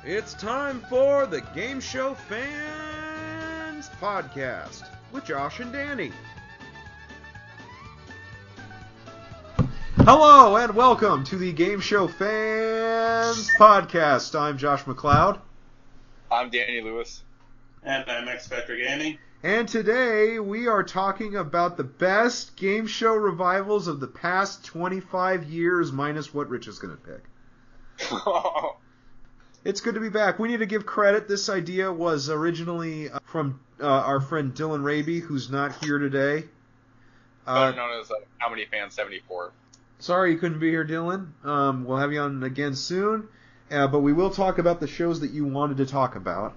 It's time for the Game Show Fans Podcast with Josh and Danny. Hello and welcome to the Game Show Fans Podcast. I'm Josh McLeod. I'm Danny Lewis. And I'm X Factor Gaming. And today we are talking about the best game show revivals of the past 25 years, minus what Rich is going to pick. It's good to be back. We need to give credit. This idea was originally from our friend Dylan Raby, who's not here today. Better known as How Many Fans 74. Sorry you couldn't be here, Dylan. We'll have you on again soon. But we will talk about the shows that you wanted to talk about.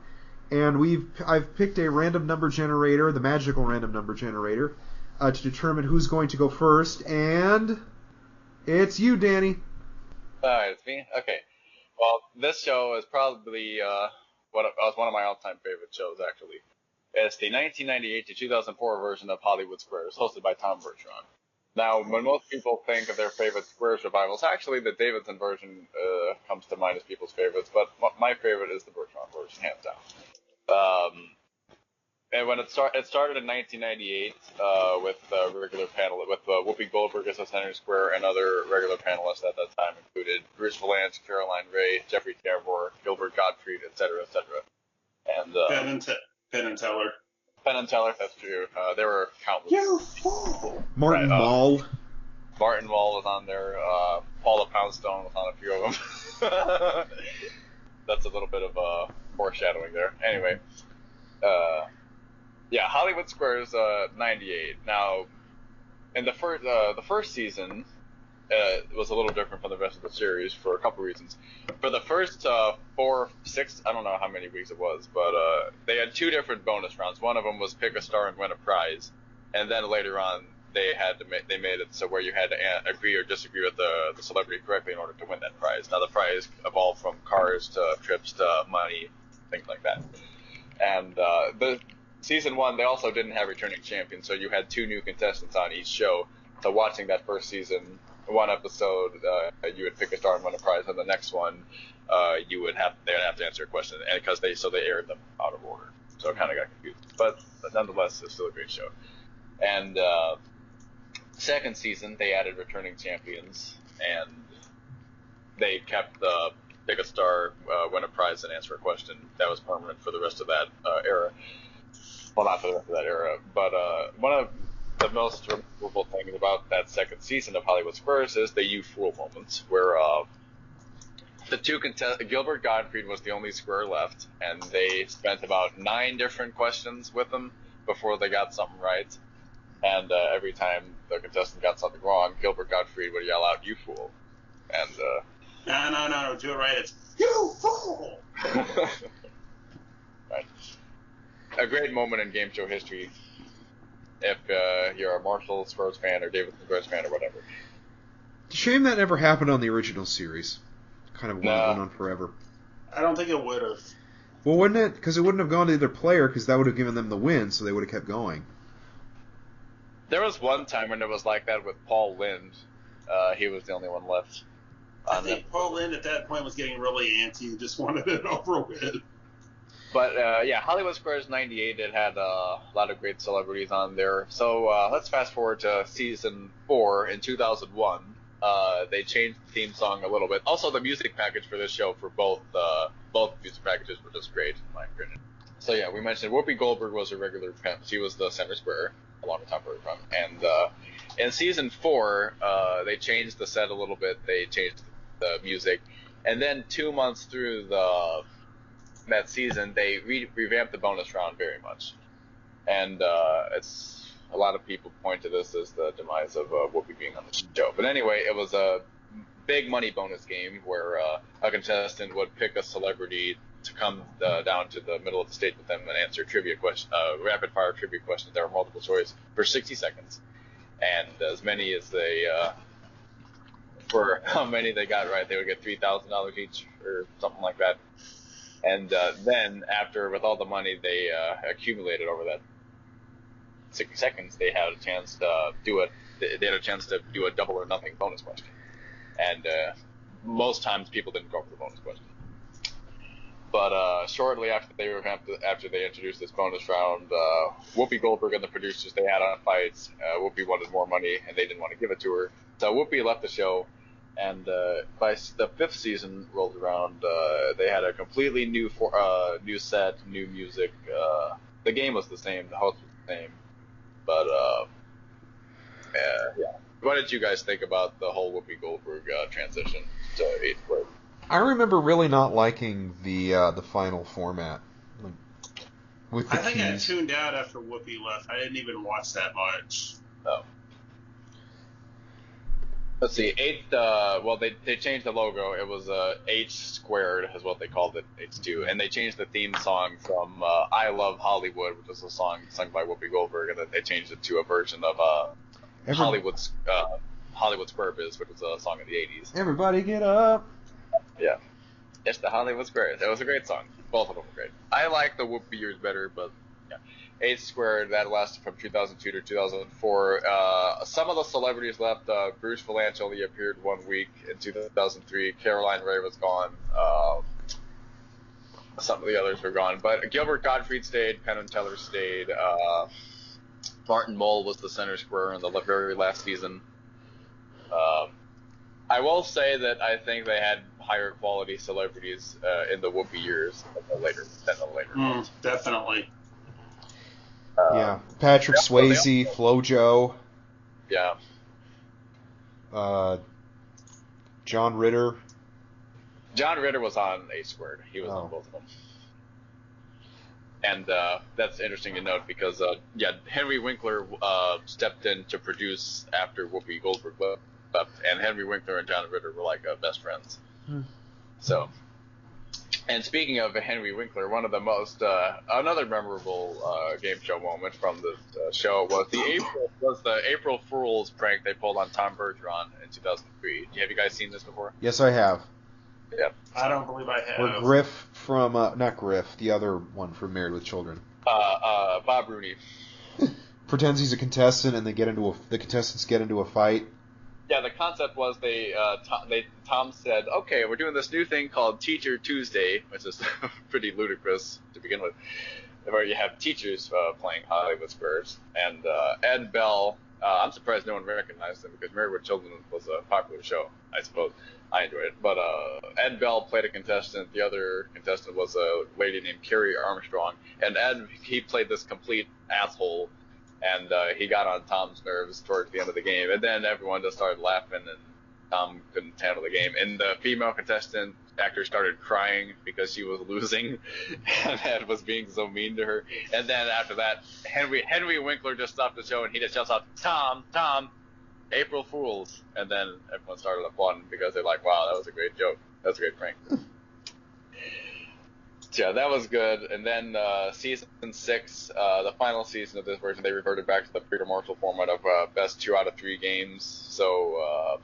And I've picked a random number generator, the magical random number generator, to determine who's going to go first. And it's you, Danny. It's me? Okay. Well, this show is probably one of my all-time favorite shows, actually. It's the 1998 to 2004 version of Hollywood Squares, hosted by Tom Bergeron. Now, when most people think of their favorite Squares revivals, actually the Davidson version comes to mind as people's favorites, but my favorite is the Bergeron version, hands down. And when it started in 1998 with regular panel with Whoopi Goldberg as the center square, and other regular panelists at that time included Bruce Vilanch, Caroline Ray, Jeffrey Tambor, Gilbert Gottfried, etc., etc. And Penn and Teller. Penn and Teller, that's true. There were countless. You fool! Martin Mull. Martin Mull was on there. Paula Poundstone was on a few of them. That's a little bit of foreshadowing there. Anyway, yeah, Hollywood Squares 98. Now, in the first season, it was a little different from the rest of the series for a couple reasons. For the first 4, 6, I don't know how many weeks it was, but they had two different bonus rounds. One of them was pick a star and win a prize, and then later on they made it so where you had to agree or disagree with the celebrity correctly in order to win that prize. Now the prize evolved from cars to trips to money, things like that. And the season 1, they also didn't have returning champions, so you had 2 new contestants on each show. So watching that first season, one episode, you would pick a star and win a prize, and the next one, they would have to answer a question, and because they aired them out of order, so it kind of got confused. But nonetheless, it's still a great show. And second season, they added returning champions, and they kept the pick a star, win a prize, and answer a question. That was permanent for the rest of that era. Well, not for the rest of that era, but one of the most remarkable things about that second season of Hollywood Squares is the "you fool" moments, where the two Gilbert Gottfried was the only square left, and they spent about 9 different questions with him before they got something right. And every time the contestant got something wrong, Gilbert Gottfried would yell out, "You fool!" And No, do it right. It's "You fool!" Right. A great moment in game show history. If you're a Marshall Squares fan or Davidson Squares fan or whatever. Shame that never happened on the original series. Kind of went on forever. I don't think it would have. Well, wouldn't it? Because it wouldn't have gone to either player, because that would have given them the win, so they would have kept going. There was one time when it was like that with Paul Lynde. He was the only one left. I think Paul Lynde at that point was getting really antsy and just wanted it over with. But yeah, Hollywood Squares 98, it had a lot of great celebrities on there. So let's fast forward to season 4 in 2001. They changed the theme song a little bit. Also, the music package for this show for both music packages were just great, in my opinion. So yeah, we mentioned Whoopi Goldberg was a regular fan. She was the center square, along with Tom Bergeron. And in season 4, they changed the set a little bit. They changed the music. And then 2 months through that season, they revamped the bonus round very much. And it's a lot of people point to this as the demise of Whoopi being on the show. But anyway, it was a big money bonus game where a contestant would pick a celebrity to come down to the middle of the stage with them and answer rapid fire trivia questions that were multiple choice for 60 seconds. And as many as for how many they got right, they would get $3,000 each or something like that. And then with all the money they accumulated over that 60 seconds, they had a chance to do a double or nothing bonus question. And most times people didn't go for the bonus question. But shortly after they introduced this bonus round, Whoopi Goldberg and the producers, they had on fights. Whoopi wanted more money, and they didn't want to give it to her. So Whoopi left the show, and by the 5th season rolled around, they had a completely new set, new music. The game was the same, the host was the same, but yeah. What did you guys think about the whole Whoopi Goldberg transition to 8 Squared? I remember really not liking the final format. Like, with the I think I keys. tuned out after Whoopi left. I didn't even watch that much. Oh. Let's see, 8. Well, they changed the logo. It was H Squared is what they called it, H2, and they changed the theme song from "I Love Hollywood," which is a song sung by Whoopi Goldberg, and then they changed it to a version of Hollywood Square Biz, which was a song in the 80s. Everybody get up. Yeah, it's the Hollywood Square. It was a great song. Both of them were great. I like the Whoopi years better, but yeah. 8 Squared, that lasted from 2002 to 2004. Some of the celebrities left. Bruce Valanche only appeared 1 week in 2003. Caroline Ray was gone. Some of the others were gone. But Gilbert Gottfried stayed. Penn and Teller stayed. Martin Mull was the center square in the very last season. I will say that I think they had higher quality celebrities in the Whoopi years than the later ones. Definitely. Yeah, Patrick Swayze, FloJo. Yeah. John Ritter. John Ritter was on 8 Squared. He was on both of them. And that's interesting to note because, Henry Winkler stepped in to produce after Whoopi Goldberg left, and Henry Winkler and John Ritter were like best friends. So, and speaking of Henry Winkler, one of the most another memorable game show moment from the show was the April Fool's prank they pulled on Tom Bergeron in 2003. Have you guys seen this before? Yes, I have. Yeah. I don't believe I have. Where Griff from, not Griff, the other one from Married with Children. Bob Rooney. Pretends he's a contestant, and the contestants get into a fight. Yeah, the concept was Tom said, okay, we're doing this new thing called Teacher Tuesday, which is pretty ludicrous to begin with, where you have teachers playing Hollywood Squares. And Ed Bell, I'm surprised no one recognized him because Married with Children was a popular show, I suppose. I enjoyed it. But Ed Bell played a contestant. The other contestant was a lady named Carrie Armstrong. And Ed, he played this complete asshole. And he got on Tom's nerves towards the end of the game. And then everyone just started laughing, and Tom couldn't handle the game. And the female contestant actor started crying because she was losing, and Ed was being so mean to her. And then after that, Henry Winkler just stopped the show, and he just shouts out, Tom, April Fools. And then everyone started applauding because they're like, wow, that was a great joke. That was a great prank. Yeah, that was good. And then season 6, the final season of this version, they reverted back to the Peter Marshall format of best 2 out of 3 games. So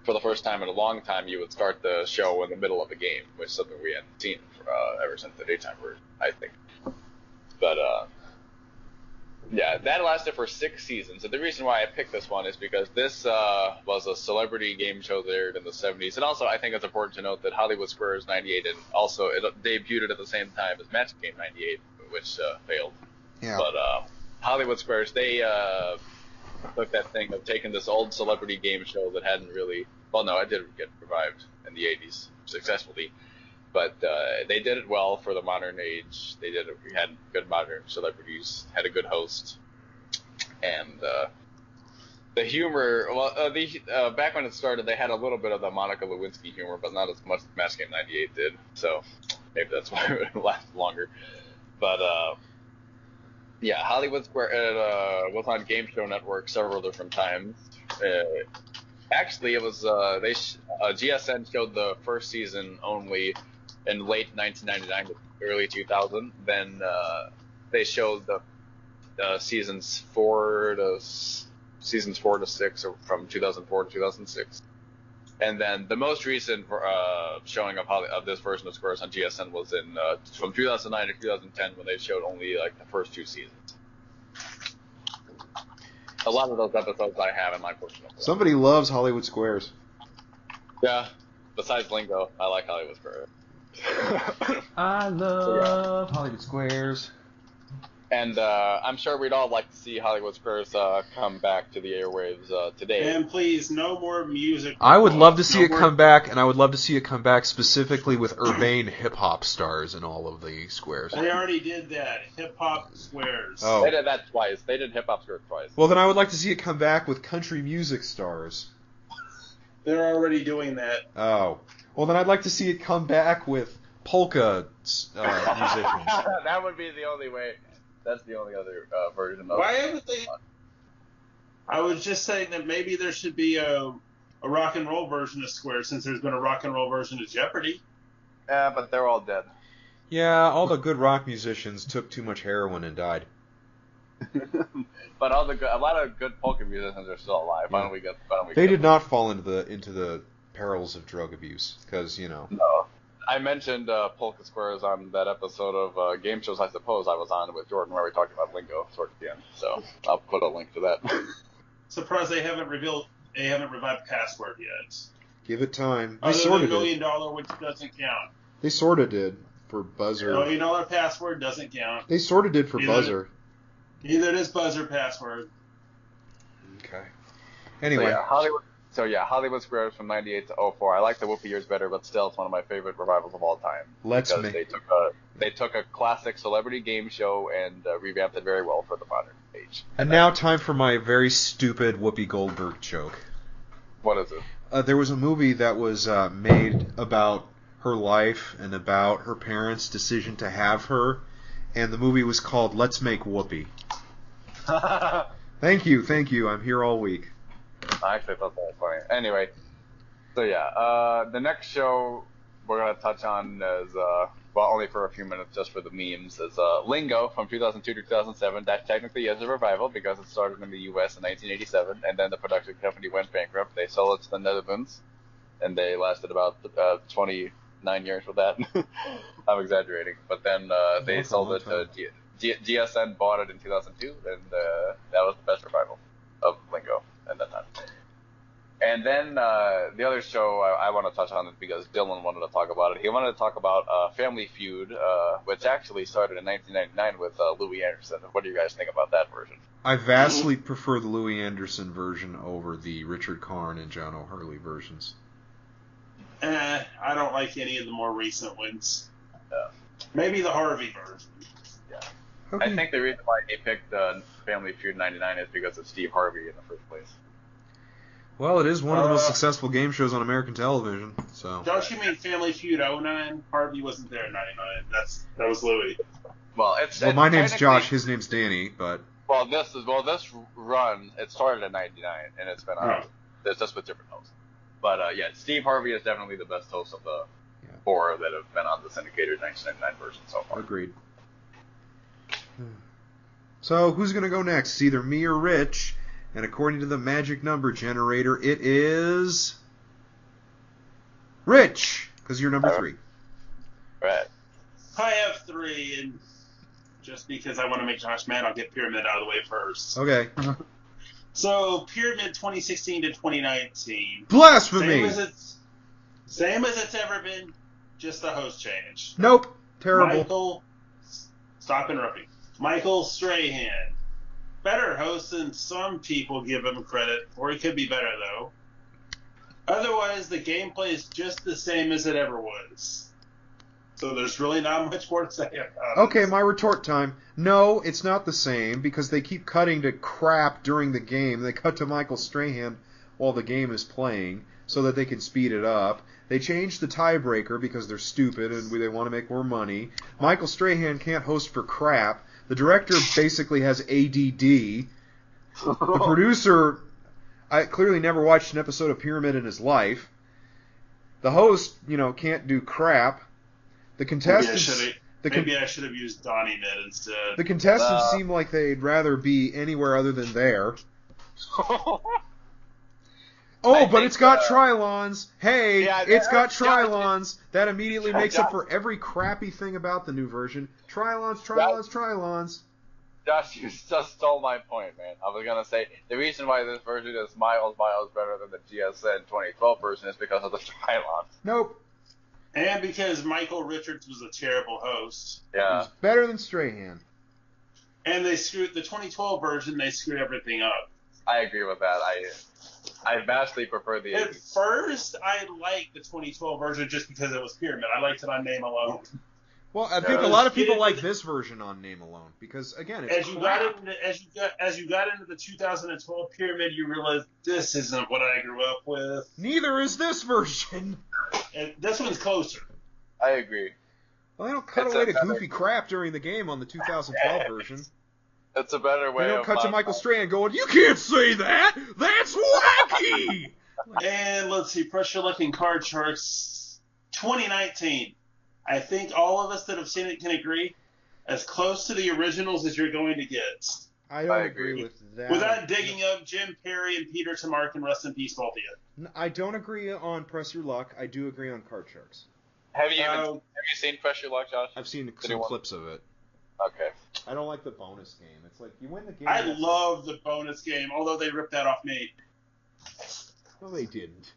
for the first time in a long time, you would start the show in the middle of a game, which is something we hadn't seen ever since the daytime version, I think. But yeah, that lasted for 6 seasons. And the reason why I picked this one is because this was a celebrity game show that aired in the 70s. And also, I think it's important to note that Hollywood Squares 98, and also it debuted at the same time as Match Game 98, which failed. Yeah. But Hollywood Squares, they took that thing of taking this old celebrity game show that hadn't really, well, no, it did get revived in the 80s successfully. But they did it well for the modern age. We had good modern celebrities, had a good host, and the humor. Well, back when it started, they had a little bit of the Monica Lewinsky humor, but not as much as Match Game 98 did. So maybe that's why it lasted longer. But yeah, Hollywood Square was on Game Show Network several different times. Actually, it was GSN showed the first season only in late 1999 to early 2000. Then they showed the seasons 4 to 6 from 2004 to 2006. And then the most recent showing of this version of Squares on GSN was in from 2009 to 2010 when they showed only like the first 2 seasons. A lot of those episodes I have in my portion of it. Somebody loves Hollywood Squares. Yeah. Besides Lingo, I like Hollywood Squares. I love Hollywood Squares. And I'm sure we'd all like to see Hollywood Squares come back to the airwaves today. And please, no more music. I would love to see no it more... come back, and I would love to see it come back specifically with urbane hip-hop stars in all of the squares. They already did that. Hip-hop squares. Oh. They did that twice. They did Hip Hop Squares twice. Well, then I would like to see it come back with country music stars. They're already doing that. Oh. Well, then I'd like to see it come back with polka musicians. That would be the only way. That's the only other version of Why haven't they... I was just saying that maybe there should be a rock and roll version of Square, since there's been a rock and roll version of Jeopardy. Yeah, but they're all dead. Yeah, all the good rock musicians took too much heroin and died. But a lot of good polka musicians are still alive. Yeah. They did not fall into the perils of drug abuse, because, you know. No. I mentioned Polka Squares on that episode of Game Shows I Suppose I was on with Jordan, where we talked about lingo towards the end. So I'll put a link to that. Surprised they haven't revived Password yet. Give it time. They Other sort than of $1 did. million, which doesn't count. They sort of did for Buzzer. $1 million Password doesn't count. They sort of did for Buzzer. Neither does Buzzer Password. Okay. Anyway. Hollywood Squares from 98 to 04. I like the Whoopi years better, but still it's one of my favorite revivals of all time. They took a classic celebrity game show and revamped it very well for the modern age. And now time for my very stupid Whoopi Goldberg joke. What is it? There was a movie that was made about her life and about her parents' decision to have her, and the movie was called Let's Make Whoopi. Thank you. I'm here all week. I actually thought that was funny. Anyway, so the next show we're going to touch on is, only for a few minutes just for the memes, is Lingo from 2002 to 2007. That technically is a revival because it started in the U.S. in 1987, and then the production company went bankrupt. They sold it to the Netherlands, and they lasted about 29 years with that. I'm exaggerating. But then they sold it to GSN, bought it in 2002, and that was the best revival of Lingo at that time. And then the other show I want to touch on is because Dylan wanted to talk about it. He wanted to talk about Family Feud, which actually started in 1999 with Louis Anderson. What do you guys think about that version? I vastly prefer the Louis Anderson version over the Richard Karn and John O'Hurley versions. I don't like any of the more recent ones. Yeah. Maybe the Harvey version. Yeah. Okay. I think the reason why he picked Family Feud 99 is because of Steve Harvey in the first place. Well, it is one of the most successful game shows on American television. So. Don't you mean Family Feud 09? Harvey wasn't there in 99. That was Louis. Well, my name's Josh. His name's Danny. But this run it started in 99 and it's been on. It's just with different hosts. But Steve Harvey is definitely the best host of the four that have been on the syndicated 1999 version so far. Agreed. So who's gonna go next? It's either me or Rich. And according to the magic number generator, it is Rich, because you're number 3. Right. I have 3, and just because I want to make Josh mad, I'll get Pyramid out of the way first. Okay. So, Pyramid 2016 to 2019. Blasphemy! Same as it's ever been, just the host change. Nope. Terrible. Stop interrupting. Michael Strahan. Better host than some people give him credit, or he could be better, though. Otherwise, the gameplay is just the same as it ever was. So there's really not much more to say about it. Okay, my retort time. No, it's not the same, because they keep cutting to crap during the game. They cut to Michael Strahan while the game is playing, so that they can speed it up. They changed the tiebreaker because they're stupid and they want to make more money. Michael Strahan can't host for crap. The director basically has ADD. The producer clearly never watched an episode of Pyramid in his life. The host, can't do crap. The contestants... Maybe I should have used Donnie Mid instead. The contestants seem like they'd rather be anywhere other than there. But it's got Trilons. Hey, it's got Trilons. That immediately makes up for every crappy thing about the new version. Trilons. Josh, you just stole my point, man. I was going to say, the reason why this version is miles better than the GSN 2012 version is because of the Trilons. Nope. And because Michael Richards was a terrible host. Yeah. He's better than Strahan. And they screwed the 2012 version. They screwed everything up. I agree with that. I vastly prefer the. At first, I liked the 2012 version just because it was Pyramid. I liked it on Name Alone. Well, I think a lot of people like this version on Name Alone because again, it's as you got into the 2012 Pyramid, you realize this isn't what I grew up with. Neither is this version. And this one's closer. I agree. Well, they don't cut away to goofy crap during the game on the 2012 version. It's a better way. They don't cut to Michael Strahan going, "You can't say that. That's wacky." And let's see, Pressure Luck and Card Sharks 2019. I think all of us that have seen it can agree, as close to the originals as you're going to get. I don't agree with that. Without digging up Jim Perry and Peter Tamarkin, rest in peace, both of you. I don't agree on Press Your Luck. I do agree on Card Sharks. Have you seen Pressure Luck, Josh? I've seen some clips of it. Okay. I don't like the bonus game. It's like you win the game. I love the bonus game, although they ripped that off me. No, they didn't.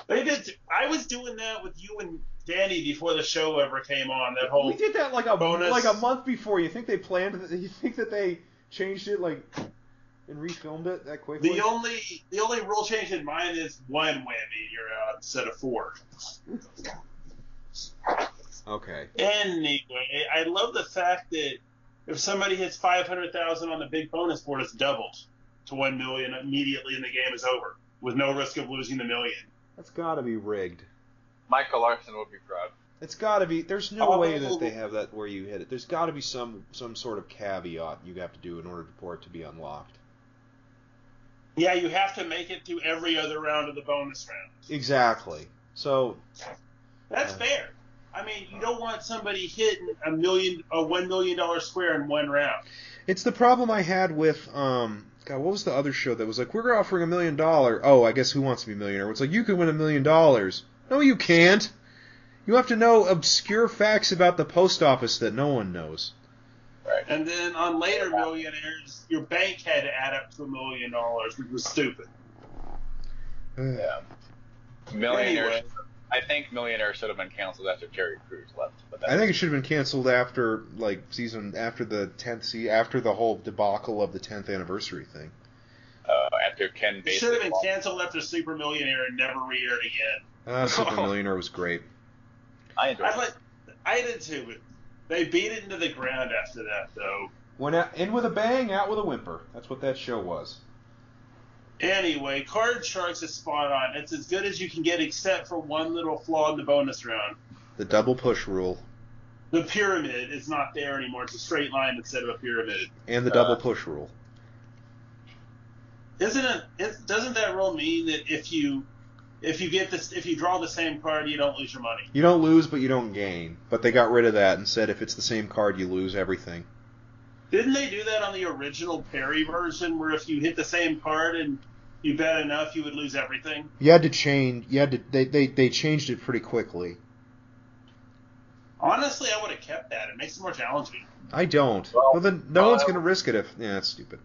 They did. I was doing that with you and Danny before the show ever came on. That whole We did that like a bonus. like a month before. You think they planned? You think that they changed it like and refilmed it that quickly? The only rule change in mine is one whammy. You're out instead of four. Okay. Anyway, I love the fact that if somebody hits 500,000 on the big bonus board, it's doubled to 1 million immediately, and the game is over with no risk of losing the million. That's got to be rigged. Michael Larson will be proud. It's got to be. There's no way that they have that where you hit it. There's got to be some sort of caveat you have to do in order for it to be unlocked. Yeah, you have to make it through every other round of the bonus round. Exactly. So that's fair. I mean, you don't want somebody hitting a $1 million square in one round. It's the problem I had with God, what was the other show that was like, we're offering $1 million. Oh, I guess Who Wants to Be a Millionaire? It's like, you can win $1 million. No, you can't. You have to know obscure facts about the post office that no one knows. Right. And then on later Millionaires, your bank had to add up to $1 million, which was stupid. Yeah. Millionaire. Anyway. I think Millionaire should have been canceled after Terry Crews left. But I think it should have been canceled after after the 10th after the whole debacle of the 10th anniversary thing. After Ken It should have been canceled after Super Millionaire and never re-aired again. Super Millionaire was great. I enjoyed it. I did too, but they beat it into the ground after that, though. Went in with a bang, out with a whimper. That's what that show was. Anyway, Card Sharks is spot on. It's as good as you can get, except for one little flaw in the bonus round. The double push rule. The pyramid is not there anymore. It's a straight line instead of a pyramid. And the double push rule. Doesn't that rule mean that if you draw the same card, you don't lose your money? You don't lose, but you don't gain. But they got rid of that and said if it's the same card, you lose everything. Didn't they do that on the original Perry version, where if you hit the same card and you bet enough, you would lose everything? You had to change. They changed it pretty quickly. Honestly, I would have kept that. It makes it more challenging. I don't. Well, then no one's going to risk it if... Yeah, that's stupid.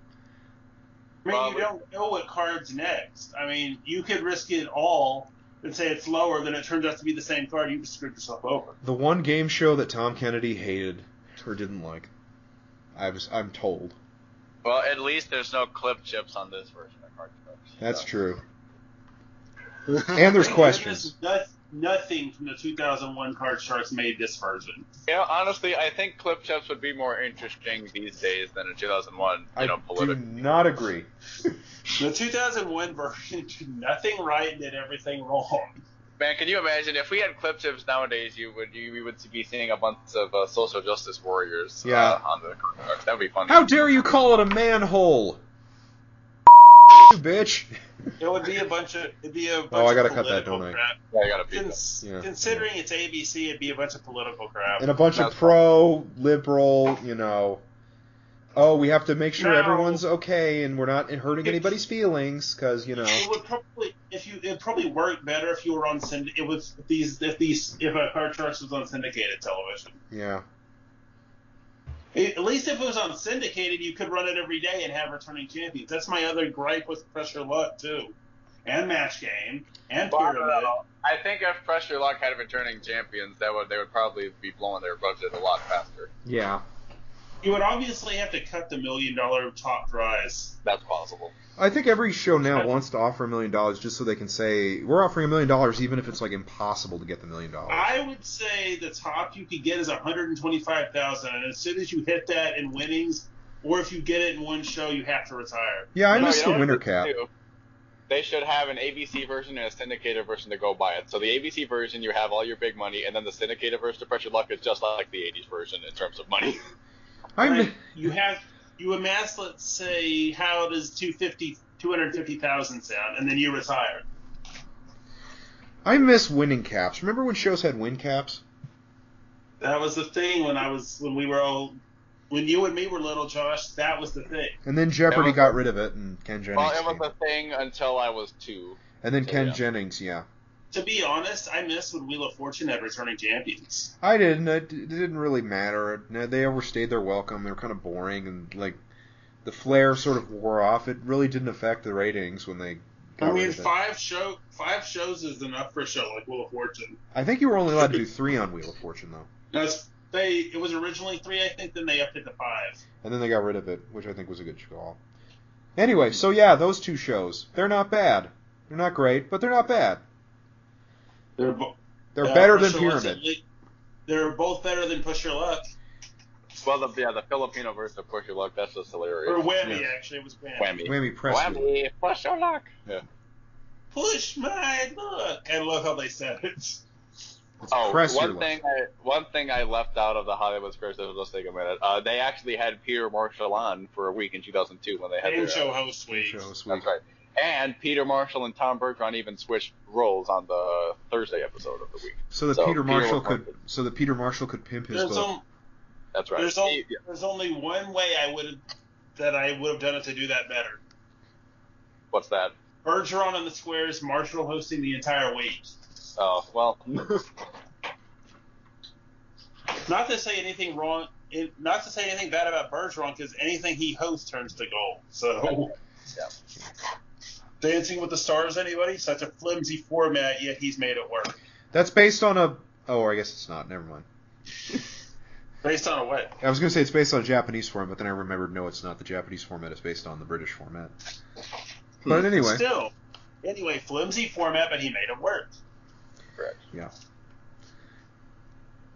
I mean, you don't know what card's next. I mean, you could risk it all and say it's lower, then it turns out to be the same card. You just screwed yourself over. The one game show that Tom Kennedy hated or didn't like. I'm told. Well, at least there's no clip chips on this version of Card Sharks. That's true. And there's questions. Nothing from the 2001 Card Sharks made this version. Yeah, honestly, I think clip chips would be more interesting these days than in 2001. Do not agree. The 2001 version did nothing right and did everything wrong. Man, can you imagine if we had clip chips nowadays? We would be seeing a bunch of social justice warriors. On the Card Sharks. That would be fun. How dare you call it a manhole? You bitch. It would be a bunch of. Oh, I gotta cut that, don't I? Yeah, I gotta beat that. Considering it's ABC, it'd be a bunch of political crap. And a bunch of pro-liberal, oh, we have to make sure everyone's okay and we're not hurting anybody's feelings, because, It would probably, it'd probably work better if you were on if a Card Sharks was on syndicated television. Yeah. At least if it was on syndicated, you could run it every day and have returning champions. That's my other gripe with Pressure Luck, too. and Match Game and Well, I Pyramid. don't know. I think if Pressure Luck had returning champions, they would probably be blowing their budget a lot faster. Yeah. You would obviously have to cut the $1 million top prize. That's possible. I think every show now wants to offer $1 million just so they can say, we're offering $1 million even if it's like impossible to get the $1 million. I would say the top you could get is $125,000, and as soon as you hit that in winnings, or if you get it in one show, you have to retire. Yeah, I No, missed you know the what winner they cap. do? They should have an ABC version and a syndicated version to go by it. So the ABC version, you have all your big money, and then the syndicated version of Pressure Luck is just like the 80s version in terms of money. Like, you amass, let's say, how does 250,000 sound, and then you retire. I miss winning caps. Remember when shows had win caps? That was the thing when you and me were little, Josh. That was the thing. And then Jeopardy got rid of it, and Ken Jennings Well, it was came. a thing until I was 2. And then so, Ken yeah. Jennings, yeah. To be honest, I miss when Wheel of Fortune had returning champions. I didn't. It didn't really matter. They overstayed their welcome. They were kind of boring, and like the flair sort of wore off. It really didn't affect the ratings when they got I mean, rid of it. five shows is enough for a show like Wheel of Fortune. I think you were only allowed to do 3 on Wheel of Fortune, though. It was originally 3, I think. Then they upped it to 5. And then they got rid of it, which I think was a good call. Anyway, so yeah, those 2 shows. They're not bad. They're not great, but they're not bad. They're better than Push Your Luck, Pyramid. They're both better than Push Your Luck. Well, the Filipino version of Push Your Luck, that's just hilarious. Or Whammy, Yeah. actually. It was Whammy. Whammy. Whammy, press you. Whammy, Push Your Luck. Yeah. Push my luck. I love how they said it. Oh, Press your one thing I left out of the Hollywood Squares, let's take a minute. They actually had Peter Marshall on for a week in 2002 when they had Game their show host week. Show sweet. That's right. And Peter Marshall and Tom Bergeron even switched roles on the Thursday episode of the week. So that Peter Marshall could pimp his There's, book. That's right. there's only one way I would have done it to do that better. What's that? Bergeron on the Squares, Marshall hosting the entire week. Oh, well. Not to say anything wrong. Not to say anything bad about Bergeron, because anything he hosts turns to gold. So, Yeah. Dancing with the Stars, anybody? Such a flimsy format, yet he's made it work. That's based on a... Oh, I guess it's not. Never mind. Based on a what? I was going to say it's based on a Japanese format, but then I remembered, no, it's not. The Japanese format is based on the British format. But anyway. Still. Anyway, flimsy format, but he made it work. Correct. Yeah.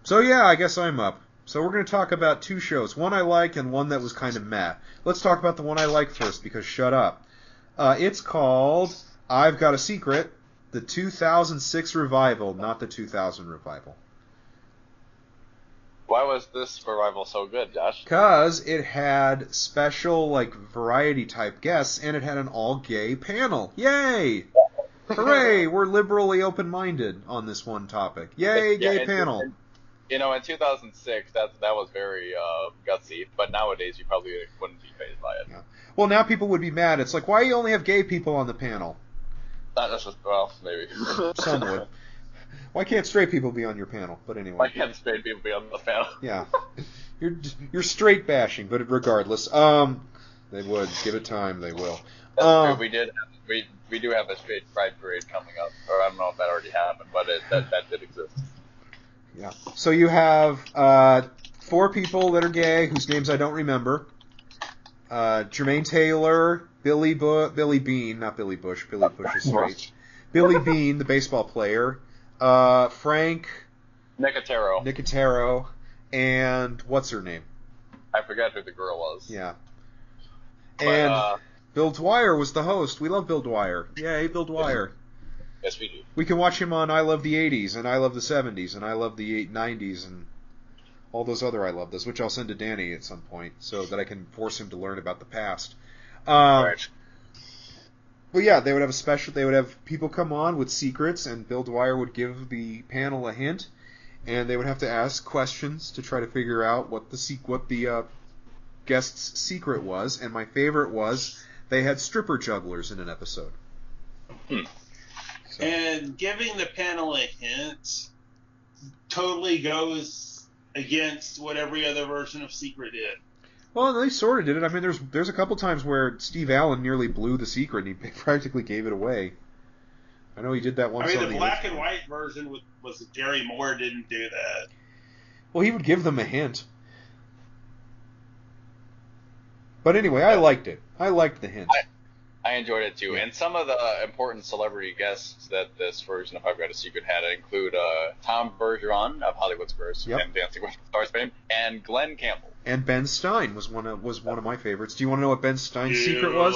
So yeah, I guess I'm up. So we're going to talk about 2 shows, one I like and one that was kind of meh. Let's talk about the one I like first, because shut up. It's called I've Got a Secret, the 2006 revival, not the 2000 revival. Why was this revival so good, Josh? Because it had special, like, variety-type guests, and it had an all-gay panel. Yay! Hooray! We're liberally open-minded on this one topic. Yay, gay panel. In 2006, that was very gutsy, but nowadays you probably wouldn't be fazed by it. Yeah. Well, now people would be mad. It's like, why do you only have gay people on the panel? Not just, well, maybe. Some would. Why can't straight people be on your panel? But anyway. Why can't straight people be on the panel? Yeah. You're straight bashing, but regardless. They would. Give it time, they will. That's true. We do have a straight pride parade coming up, or I don't know if that already happened, but that did exist. Yeah. So you have 4 people that are gay, whose names I don't remember. Jermaine Taylor, Billy Bean, not Billy Bush. Billy Bush is straight. Billy Bean, the baseball player. Frank Nicotero, and what's her name? I forgot who the girl was. Yeah. But, And Bill Dwyer was the host. We love Bill Dwyer. Yay, Bill Dwyer. Yes, we do. We can watch him on I Love the 80s, and I Love the 70s, and I Love the 90s, and all those other I Love Those, which I'll send to Danny at some point, so that I can force him to learn about the past. Right. Well, yeah, they would have people come on with secrets, and Bill Dwyer would give the panel a hint, and they would have to ask questions to try to figure out what the guest's secret was. And my favorite was they had stripper jugglers in an episode. So. And giving the panel a hint totally goes against what every other version of Secret did. Well, they sort of did it. I mean, there's a couple times where Steve Allen nearly blew the secret, and he practically gave it away. I know he did that once. I mean, on the the black original. and white version was Gary Moore didn't do that. Well, he would give them a hint. But anyway, I liked it. I liked the hint. I enjoyed it too. Yeah. And some of the important celebrity guests that this version of I've Got a Secret had include Tom Bergeron of Hollywood Squares Yep. and Dancing with the Stars fame, and Glenn Campbell. And Ben Stein was one of my favorites. Do you want to know what Ben Stein's secret was?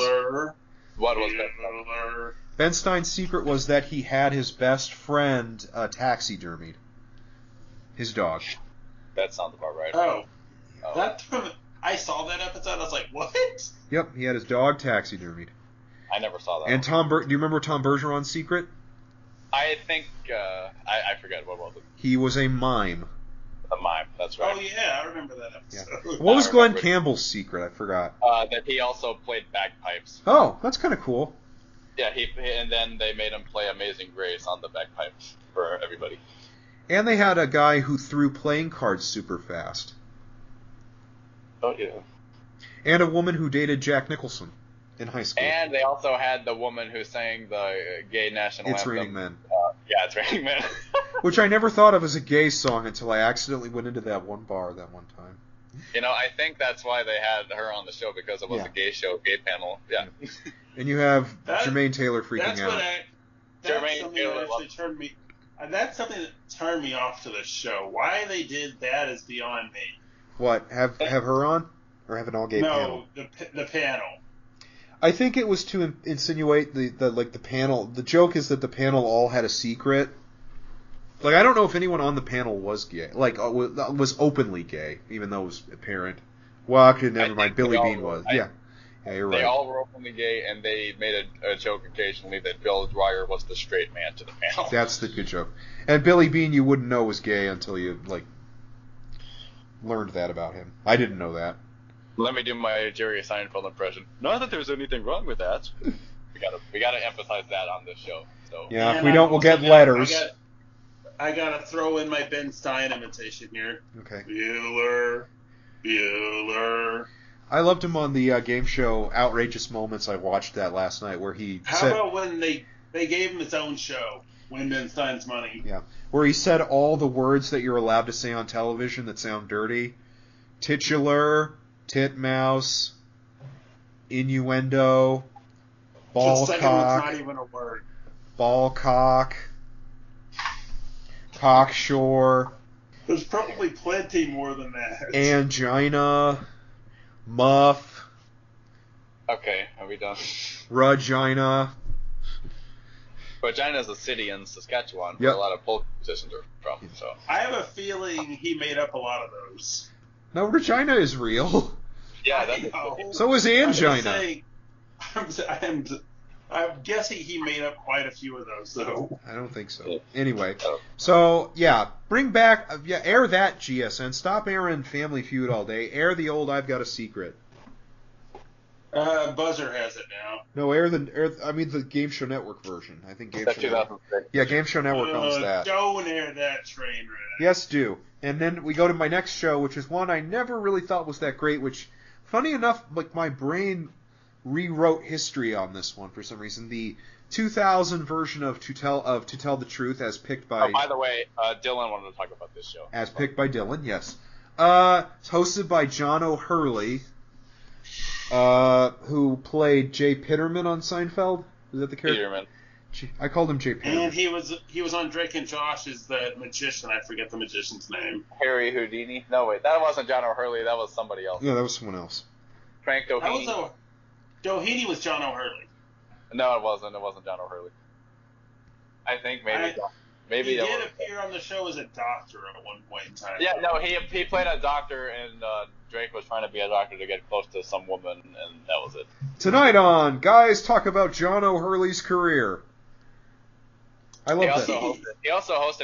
What was that? Bueller. Ben Stein's secret was that he had his best friend taxidermied. His dog. That sounds about right. Oh, Oh, I saw that episode. I was like, what? Yep, he had his dog taxidermied. I never saw that. And do you remember Tom Bergeron's secret? I think I forget what was it. He was a mime. The mime. That's right. Oh yeah, I remember that episode. What was I Glenn remember. Campbell's secret? I forgot. That he also played bagpipes. Oh, that's kind of cool. Yeah, and then they made him play Amazing Grace on the bagpipes for everybody. And they had a guy who threw playing cards super fast. Oh yeah. And a woman who dated Jack Nicholson in high school. And they also had the woman who sang the gay national It's anthem. Raining Men. Yeah, It's Raining Men. Which I never thought of as a gay song until I accidentally went into that one bar that one time. You know, I think that's why they had her on the show, because it was Yeah. a gay show, gay panel. Yeah. And you have That- Jermaine Taylor freaking That's out. what that's Jermaine something Taylor that actually turned me. That's something that turned me off to the show. Why they did that is beyond me. What? Have her on? Or have an all-gay panel? No, the panel. I think it was to insinuate the panel. The joke is that the panel all had a secret. Like, I don't know if anyone on the panel was gay. Like, was openly gay, even though it was apparent. Well, okay, never mind. think Billy they all Bean were. was. Yeah, you're They right. all were openly gay, and they made a joke occasionally that Bill Dwyer was the straight man to the panel. That's the good joke. And Billy Bean, you wouldn't know was gay until you, learned that about him. I didn't know that. Let me do my Jerry Seinfeld impression. Not that there's anything wrong with that. we gotta emphasize that on this show. So Yeah, if And we I don't, we'll also get got- letters. I gotta throw in my Ben Stein imitation here. Okay. Bueller. I loved him on the game show Outrageous Moments. I watched that last night where he How said about when they gave him his own show, Win Ben Stein's Money? where he said all the words that you're allowed to say on television that sound dirty. Titular, titmouse, innuendo, The second one's not ballcock, even a word. ballcock, cockshore, There's probably plenty more than that. angina, muff, okay, are we done? Regina. Regina's a city in Saskatchewan Yep. where a lot of polka musicians are from. So I have a feeling he made up a lot of those. No, Regina is real. yeah, I that's know. So is I'm just angina. saying, I'm guessing he made up quite a few of those, though. I don't think so. Anyway, so yeah, bring back, air that GSN. Stop airing Family Feud all day. Air the old I've Got a Secret. Buzzer has it now. No, air the Game Show Network version. I think Game that's Show Network. 2006. Yeah, Game Show Network owns that. Don't air that train wreck. Yes, do. And then we go to my next show, which is one I never really thought was that great. Which, funny enough, my brain rewrote history on this one for some reason. The 2000 version of To Tell the Truth, as picked by Oh, by the way, Dylan wanted to talk about this show. as picked by Dylan. Yes, it's hosted by John O'Hurley, who played Jay Pitterman on Seinfeld. Is that the character? Peterman. I called him Jay Pitterman. And he was on Drake and Josh as the magician. I forget the magician's name. Harry Houdini. No, wait, that wasn't John O'Hurley. That was somebody else. Yeah, that was someone else. Frank That Doheny. was Doheny was John O'Hurley. No, it wasn't. It wasn't John O'Hurley. I think maybe He that did was. appear on the show as a doctor at one point in time. Yeah, no, he played a doctor, and Drake was trying to be a doctor to get close to some woman, and that was it. Tonight on Guys Talk About John O'Hurley's Career. I He love also, that.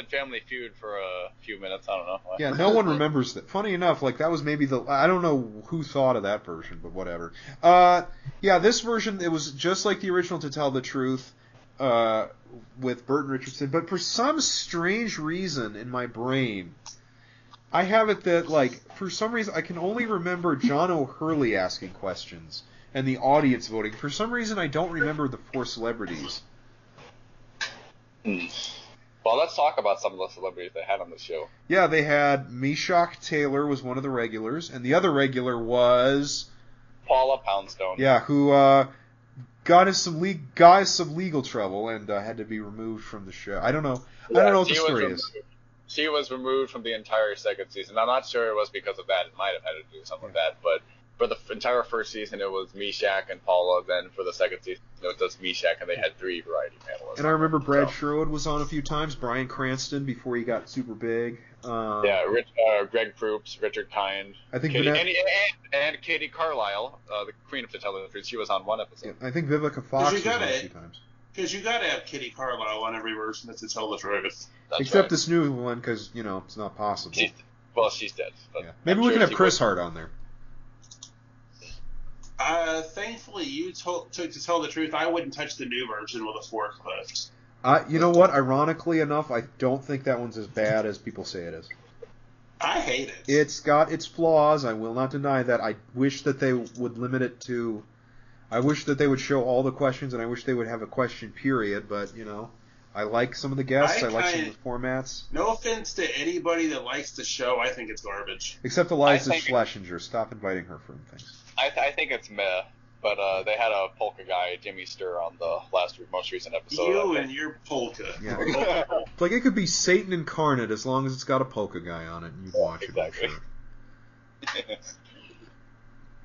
hosted Family Feud for a few minutes. I don't know. Yeah, no one remembers that. Funny enough, that was maybe I don't know who thought of that version, but whatever. Yeah, this version, it was just like the original To Tell the Truth, with Burton Richardson, but for some strange reason in my brain, I have it that, for some reason, I can only remember John O'Hurley asking questions and the audience voting. For some reason, I don't remember the four celebrities. Well, let's talk about some of the celebrities they had on the show. Yeah, they had Meshack Taylor was one of the regulars, and the other regular was Paula Poundstone. Yeah, who got us some legal trouble and had to be removed from the show. I don't know what the story is. She was removed from the entire second season. I'm not sure it was because of that. It might have had to do something with that, but for the entire first season, it was Meshack and Paula. Then for the second season, it was just Meshack, and they had 3 variety panelists. And I remember Brad Sherwood was on a few times. Bryan Cranston before he got super big. Greg Proops, Richard Kind. I think and Katie Carlisle, the Queen of the Television. She was on one episode. Yeah, I think Vivica Fox was on a few times. Because you got to have Kitty Carlisle on every version to tell the truth. Except this new one, because it's not possible. She's dead. Yeah. Maybe we can have Chris Hart on there. Thankfully, you took to tell the truth. I wouldn't touch the new version with a forklift. You know what? Ironically enough, I don't think that one's as bad as people say it is. I hate it. It's got its flaws. I will not deny that. I wish that they would limit it to. I wish that they would show all the questions, and I wish they would have a question period. But I like some of the guests. I like some of the formats. No offense to anybody that likes the show. I think it's garbage. Except Eliza Schlesinger. Stop inviting her for things. I think it's meh. But they had a polka guy, Jimmy Sturr, on the most recent episode. You and your polka. Yeah. Like it could be Satan incarnate as long as it's got a polka guy on it, and you'd watch it. I'm sure.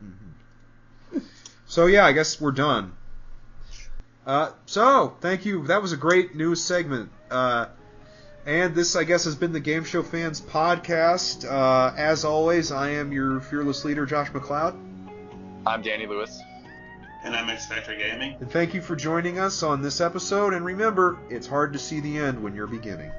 Mm-hmm. So yeah, I guess we're done. So thank you. That was a great news segment. And this, I guess, has been the Game Show Fans podcast. As always, I am your fearless leader, Josh McLeod. I'm Danny Lewis. And I'm X Factor Gaming. And thank you for joining us on this episode. And remember, it's hard to see the end when you're beginning.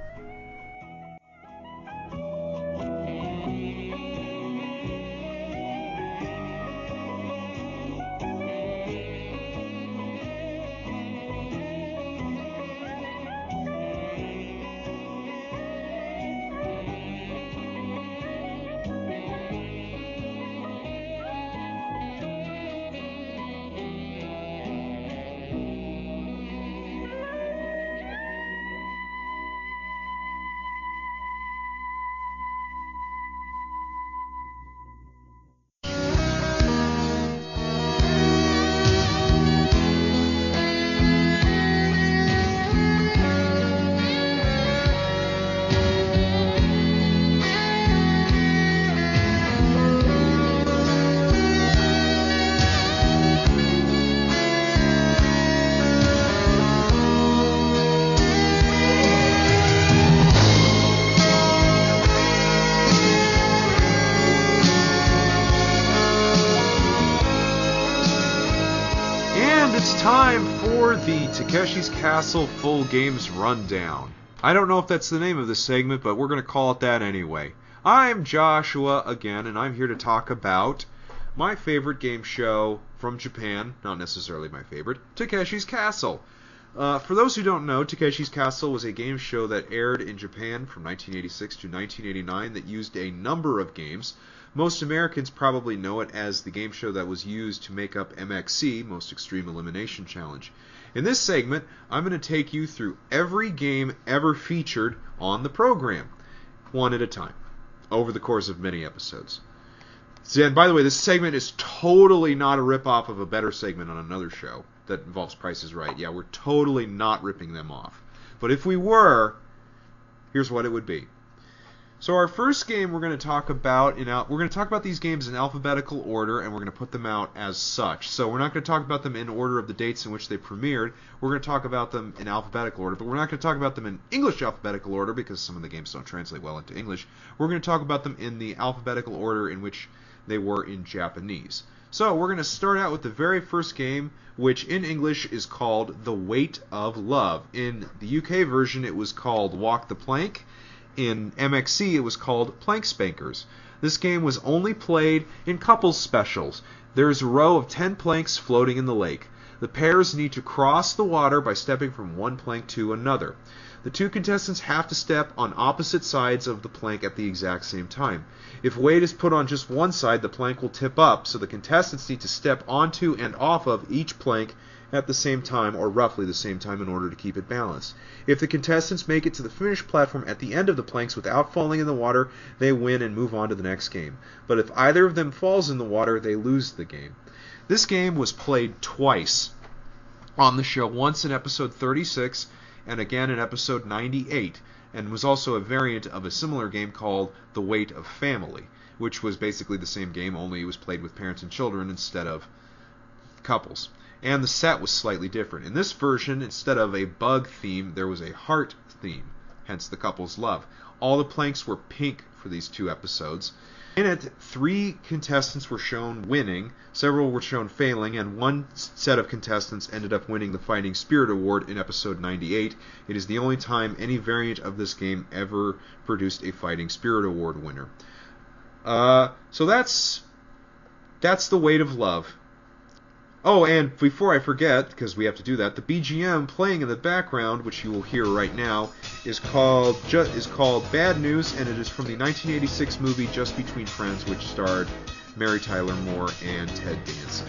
Takeshi's Castle Full Games Rundown. I don't know if that's the name of this segment, but we're going to call it that anyway. I'm Joshua again, and I'm here to talk about my favorite game show from Japan, not necessarily my favorite, Takeshi's Castle. For those who don't know, Takeshi's Castle was a game show that aired in Japan from 1986 to 1989 that used a number of games. Most Americans probably know it as the game show that was used to make up MXC, Most Extreme Elimination Challenge. In this segment, I'm going to take you through every game ever featured on the program, one at a time, over the course of many episodes. And by the way, this segment is totally not a rip-off of a better segment on another show that involves Price is Right. Yeah, we're totally not ripping them off. But if we were, here's what it would be. So our first game we're going to talk about these games in alphabetical order, and we're going to put them out as such. So we're not going to talk about them in order of the dates in which they premiered. We're going to talk about them in alphabetical order, but we're not going to talk about them in English alphabetical order because some of the games don't translate well into English. We're going to talk about them in the alphabetical order in which they were in Japanese. So we're going to start out with the very first game, which in English is called The Weight of Love. In the UK version, it was called Walk the Plank. In MXC, it was called Plank Spankers. This game was only played in couples specials. There is a row of 10 planks floating in the lake. The pairs need to cross the water by stepping from one plank to another. The two contestants have to step on opposite sides of the plank at the exact same time. If weight is put on just one side, the plank will tip up, so the contestants need to step onto and off of each plank at the same time, or roughly the same time, in order to keep it balanced. If the contestants make it to the finish platform at the end of the planks without falling in the water, they win and move on to the next game. But if either of them falls in the water, they lose the game. This game was played twice on the show, once in episode 36 and again in episode 98, and was also a variant of a similar game called The Weight of Family, which was basically the same game, only it was played with parents and children instead of couples. And the set was slightly different. In this version, instead of a bug theme, there was a heart theme, hence the couple's love. All the planks were pink for these 2 episodes. In it, 3 contestants were shown winning, several were shown failing, and 1 set of contestants ended up winning the Fighting Spirit Award in episode 98. It is the only time any variant of this game ever produced a Fighting Spirit Award winner. So that's The Weight of Love. Oh, and before I forget, because we have to do that, the BGM playing in the background, which you will hear right now, is called Bad News, and it is from the 1986 movie Just Between Friends, which starred Mary Tyler Moore and Ted Danson.